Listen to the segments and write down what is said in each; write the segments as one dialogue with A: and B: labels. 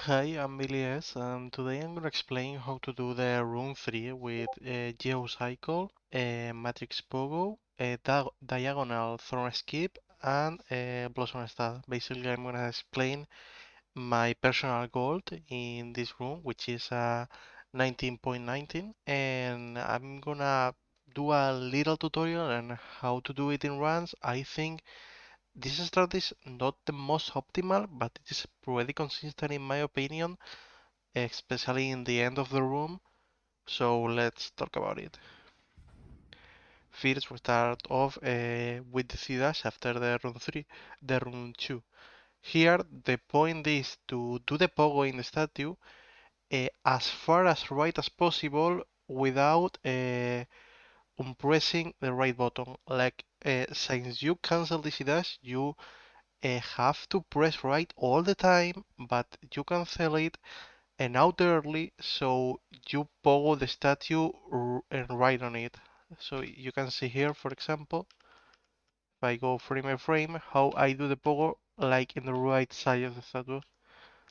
A: Hi, I'm Billy S, and today I'm going to explain how to do the room 3 with Yihou Cycle, Matrix Pogo, Diagonal Thorn Skip, and Blossom Stud. Basically, I'm going to explain my personal goal in this room, which is 19.19, and I'm gonna do a little tutorial on how to do it in runs. I think this strat is not the most optimal, but it is pretty consistent in my opinion, especially in the end of the room. So let's talk about it. First, we start off with the C dash after the run 2. Here, the point is to do the pogo in the statue as far as right as possible without pressing the right button. Like, since you cancel the C dash, you have to press right all the time, but you cancel it and out early, so you pogo the statue and right on it. So you can see here, for example, if I go frame by frame, how I do the pogo like in the right side of the statue.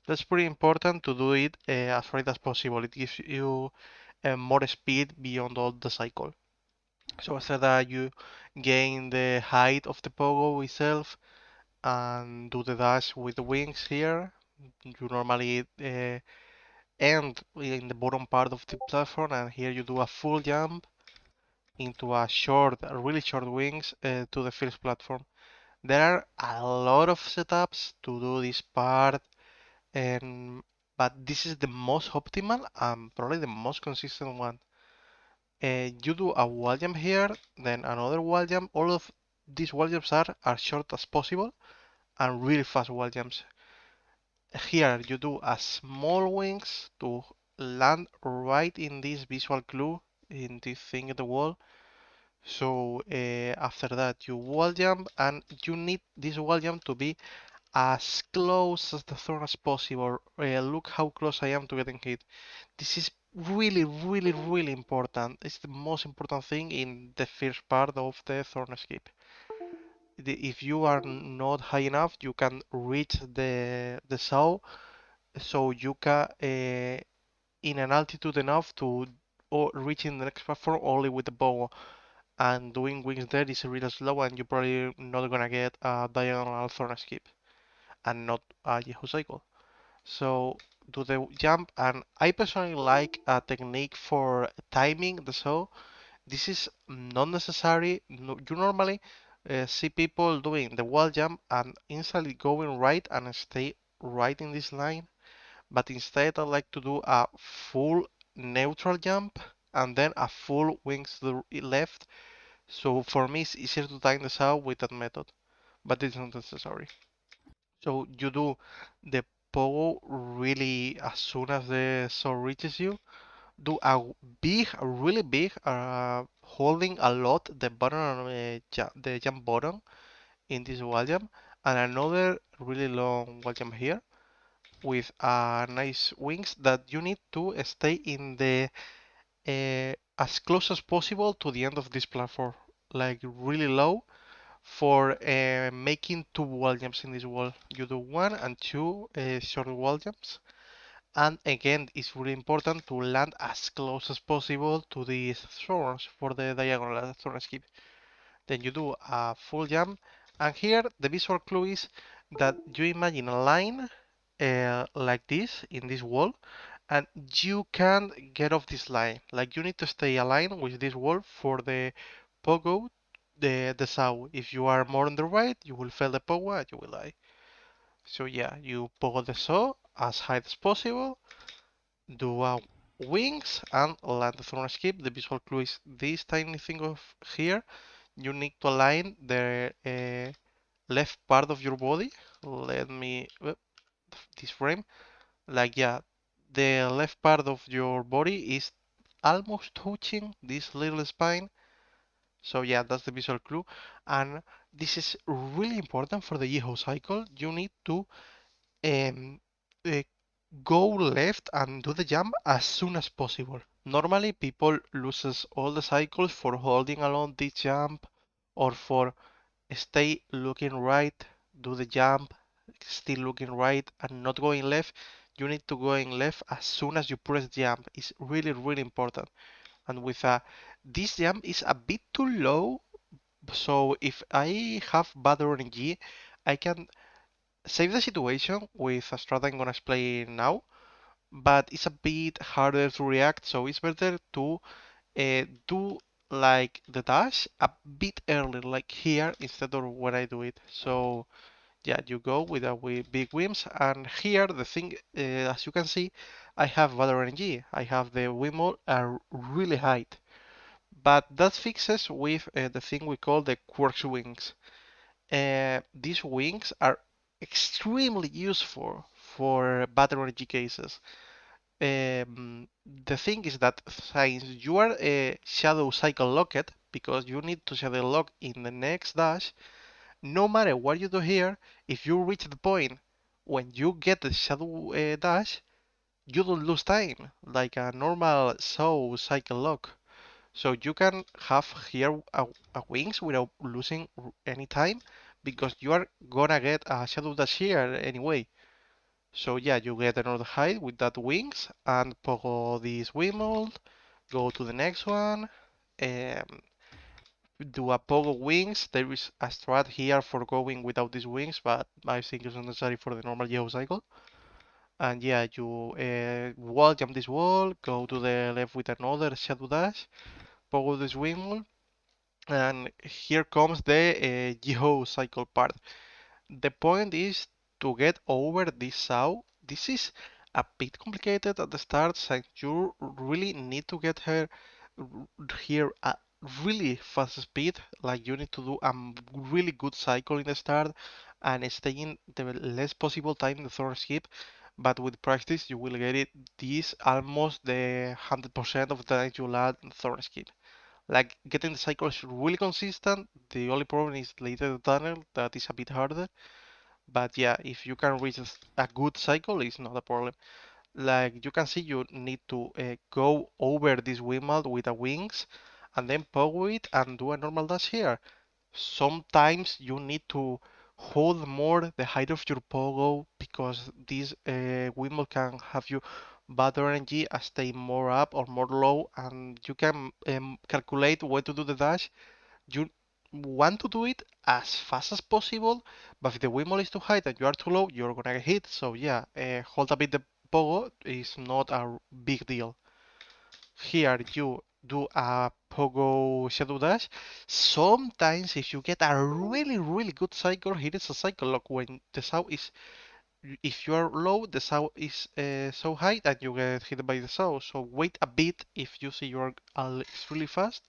A: That's pretty important to do it as right as possible. It gives you more speed beyond all the cycle. So after that, you gain the height of the pogo itself and do the dash with the wings here. You normally end in the bottom part of the platform, and here you do a full jump into a really short wings to the first platform. There are a lot of setups to do this part, and but this is the most optimal and probably the most consistent one. You do a wall jump here, then another wall jump. All of these wall jumps are as short as possible and really fast wall jumps. Here you do a small wings to land right in this visual clue in this thing at the wall. So after that you wall jump, and you need this wall jump to be as close as the thorn as possible. Look how close I am to getting hit. This is really, really, really important. It's the most important thing in the first part of the thorn skip. If you are not high enough, you can reach the saw, so you can in an altitude enough to reaching the next platform only with the bow, and doing wings there is really slow, and you're probably not gonna get a diagonal thorn skip and not a Yihou cycle. So do the jump, and I personally like a technique for timing the saw. This is not necessary. You normally see people doing the wall jump and instantly going right and stay right in this line, but instead I like to do a full neutral jump and then a full wings to the left. So for me, it's easier to time this out with that method, but it's not necessary. So you do the pogo really as soon as the saw reaches you. Do a really big, holding a lot the button, the jump button in this wall jump, and another really long wall jump here with nice wings that you need to stay in the as close as possible to the end of this platform, like really low for making two wall jumps in this wall. You do one and two short wall jumps. And again, it's really important to land as close as possible to these thorns for the diagonal thorn skip. Then you do a full jump, and here the visual clue is that you imagine a line like this in this wall, and you can't get off this line. Like you need to stay aligned with this wall for the pogo, the saw. If you are more on the right, you will fail the pogo and you will die. So yeah, you pogo the saw as high as possible, do a wings and land the thorn skip. The visual clue is this tiny thing of here. You need to align the left part of your body. Let me this frame. Like yeah, the left part of your body is almost touching this little spine. So yeah, that's the visual clue. And this is really important for the Yihou cycle. You need to um, uh, go left and do the jump as soon as possible. Normally, people loses all the cycles for holding along this jump or for stay looking right, do the jump, still looking right and not going left. you need to go in left as soon as you press jump. It's really, really important. And with this jump is a bit too low, so if I have bad RNG, I can save the situation with a strat I'm gonna explain now, but it's a bit harder to react, so it's better to do like the dash a bit earlier, like here, instead of when I do it. So yeah, you go with a big wimps, and here the thing, as you can see, I have bad RNG. I have the wimble really high, but that fixes with the thing we call the quartz wings. These wings are extremely useful for bad energy cases. The thing is that since you are a shadow cycle locked, because you need to shadow lock in the next dash, no matter what you do here, if you reach the point when you get the shadow dash, you don't lose time like a normal shadow cycle lock. So you can have here a wings without losing any time because you are gonna get a shadow dash here anyway. So yeah, you get another height with that wings and pogo this windmill, go to the next one, um, do a pogo wings. There is a strat here for going without these wings, but I think it's not necessary for the normal Yihou cycle. And yeah, you wall jump this wall, go to the left with another shadow dash, pogo this windmill, and here comes the Yihou cycle part. The point is to get over this saw. This is a bit complicated at the start, since you really need to get her here at really fast speed. Like you need to do a really good cycle in the start and stay in the less possible time the Thorn skip. But with practice, you will get it this almost the 100% of the time you land Thorn skip. Like getting the cycle is really consistent. The only problem is later the tunnel that is a bit harder. But yeah, if you can reach a good cycle, it's not a problem. Like you can see, you need to go over this windmill with the wings and then power it and do a normal dash here. Sometimes you need to hold more the height of your pogo because this windmill can have you bad energy stay more up or more low, and you can calculate when to do the dash. You want to do it as fast as possible, but if the windmill is too high and you are too low, you're gonna get hit. So yeah, hold a bit the pogo is not a big deal. Here you do a pogo shadow dash. Sometimes if you get a really really good cycle, here is a cycle lock when the saw is, if you are low, the saw is so high that you get hit by the saw. So wait a bit if you see you are really fast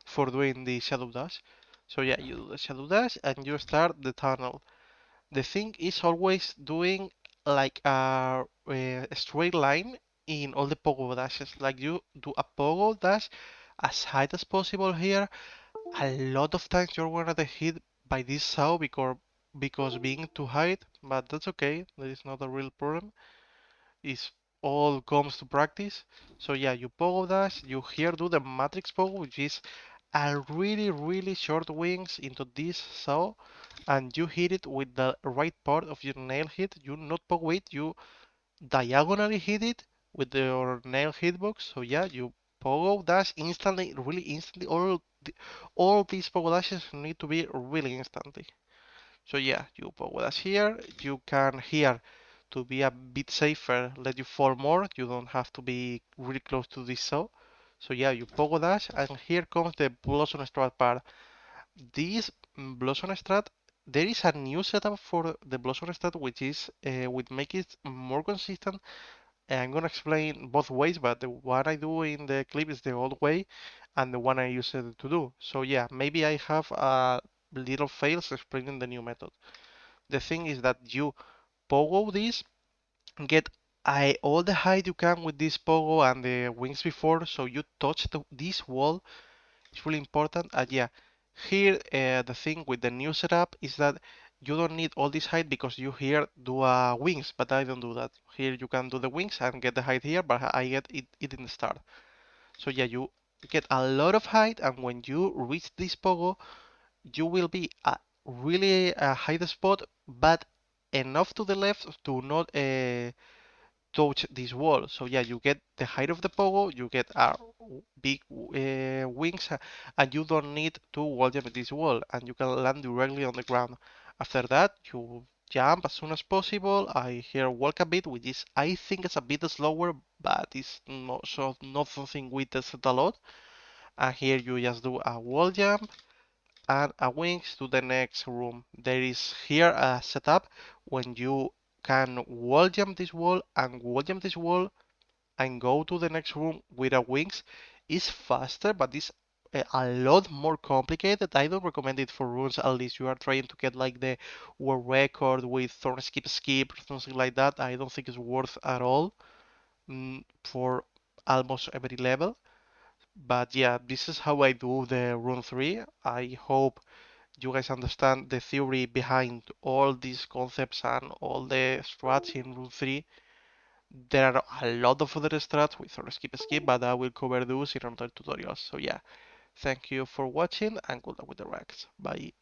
A: for doing the shadow dash. So yeah, you do the shadow dash and you start the tunnel. The thing is always doing like a straight line in all the pogo dashes. Like you do a pogo dash as high as possible here. A lot of times you're gonna get hit by this saw because being too high, but that's okay. That is not a real problem. It's all comes to practice. So yeah, you pogo dash. You here do the matrix pogo, which is a really really short wings into this saw, and you hit it with the right part of your nail hit. You not pogo it, you diagonally hit it with your nail hitbox. So yeah, you pogo dash instantly, really instantly. All these pogo dashes need to be really instantly. So yeah, you pogo dash here. You can here to be a bit safer, let you fall more. You don't have to be really close to this saw. So yeah, you pogo dash, and here comes the blossom strat part. This blossom strat, there is a new setup for the blossom strat, which is would make it more consistent. And I'm gonna explain both ways, but the one I do in the clip is the old way, and the one I use it to do. So yeah, maybe I have a little fails explaining the new method. The thing is that you pogo this, get all the height you can with this pogo and the wings before, so you touch this wall. It's really important. And yeah, here the thing with the new setup is that you don't need all this height because you here do wings, but I don't do that. Here you can do the wings and get the height here, but I get it in the start. So yeah, you get a lot of height, and when you reach this pogo, you will be a really high spot, but enough to the left to not touch this wall. So yeah, you get the height of the pogo, you get big wings, and you don't need to wall jump this wall, and you can land directly on the ground. After that, you jump as soon as possible. I here walk a bit, which is I think it's a bit slower, but it's not something we tested a lot. And here you just do a wall jump and a wings to the next room. There is here a setup when you can wall jump this wall and wall jump this wall and go to the next room with a wings. Is faster, but it's a lot more complicated. I don't recommend it for runes unless you are trying to get like the world record with Thorn skip or something like that. I don't think it's worth at all for almost every level. But yeah, this is how I do the rune 3. I hope you guys understand the theory behind all these concepts and all the strats in Rune 3. There are a lot of other strats with or skip, but I will cover those in other tutorials. So yeah, thank you for watching and good luck with the ranks. Bye.